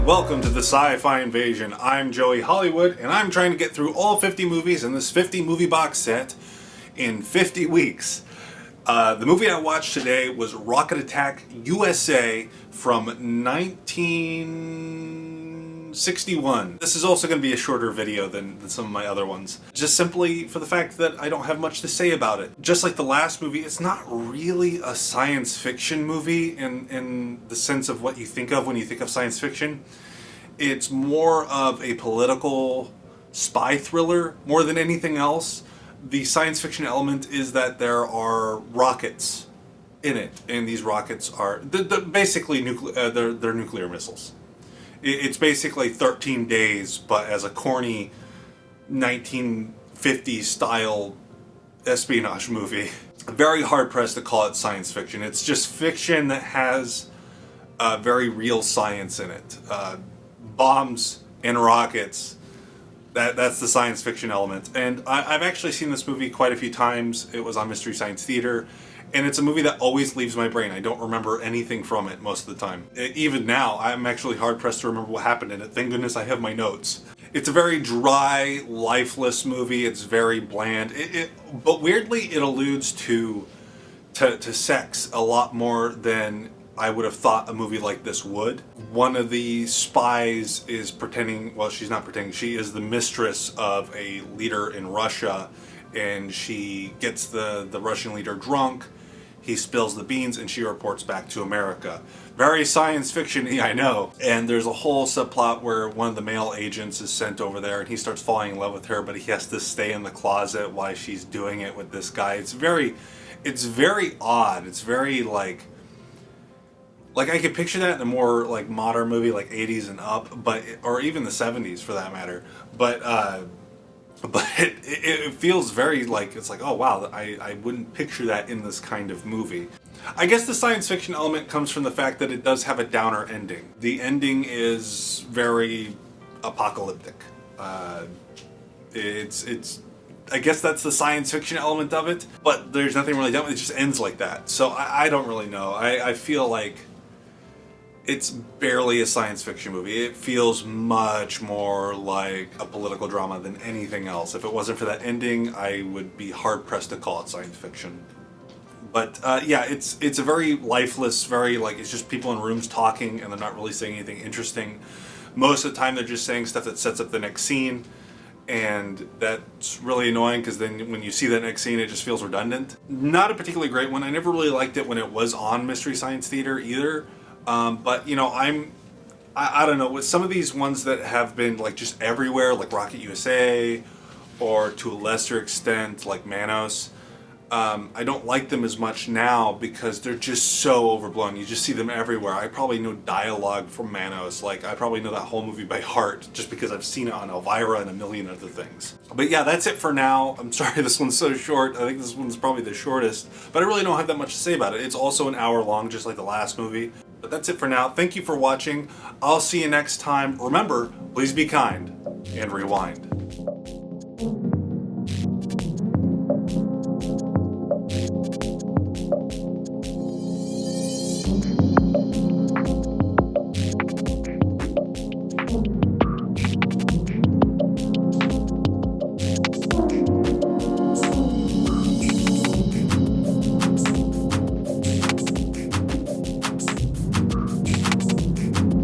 welcome to the Sci-Fi Invasion. I'm Joey Hollywood, and I'm trying to get through all 50 movies in this 50 movie box set in 50 weeks. The movie I watched today was Rocket Attack U.S.A. from 1961. This is also going to be a shorter video than some of my other ones, just simply for the fact that I don't have much to say about it. Just like the last movie, it's not really a science fiction movie in the sense of what you think of when you think of science fiction. It's more of a political spy thriller more than anything else. The science fiction element is that there are rockets in it, and these rockets are they're basically they're nuclear missiles. It's basically 13 Days, but as a corny 1950s style espionage movie. Very hard pressed to call it science fiction. It's just fiction that has very real science in it. Bombs and rockets. That's the science fiction element. And I've actually seen this movie quite a few times. It was on Mystery Science Theater. And it's a movie that always leaves my brain. I don't remember anything from it most of the time. Even now, I'm actually hard-pressed to remember what happened in it. Thank goodness I have my notes. It's a very dry, lifeless movie. It's very bland. But weirdly, it alludes to sex a lot more than I would have thought a movie like this would. One of the spies is pretending, well, she's not pretending, she is the mistress of a leader in Russia, and she gets the Russian leader drunk. He spills the beans and she reports back to America. Very science fiction-y, I know. And there's a whole subplot where one of the male agents is sent over there and he starts falling in love with her, but he has to stay in the closet while she's doing it with this guy. It's very odd. It's very like I could picture that in a more like modern movie, like 80s and up, or even the 70s for that matter. But it feels very like, it's like, oh wow, I wouldn't picture that in this kind of movie. I guess the science fiction element comes from the fact that it does have a downer ending. The ending is very apocalyptic. I guess that's the science fiction element of it, but there's nothing really done. It just ends like that. So I don't really know. I feel like it's barely a science fiction movie. It feels much more like a political drama than anything else. If it wasn't for that ending, I would be hard-pressed to call it science fiction. But yeah, it's a very lifeless, very like, it's just people in rooms talking and they're not really saying anything interesting. Most of the time they're just saying stuff that sets up the next scene, and that's really annoying because then when you see that next scene it just feels redundant. Not a particularly great one. I never really liked it when it was on Mystery Science Theater either. But you know, I don't know, with some of these ones that have been like just everywhere, like Rocket U.S.A. or to a lesser extent like Manos, I don't like them as much now because they're just so overblown. You just see them everywhere. I probably know dialogue from Manos. Like, I probably know that whole movie by heart just because I've seen it on Elvira and a million other things. But yeah, that's it for now. I'm sorry this one's so short. I think this one's probably the shortest, but I really don't have that much to say about it. It's also an hour long, just like the last movie. But that's it for now. Thank you for watching. I'll see you next time. Remember, please be kind and rewind.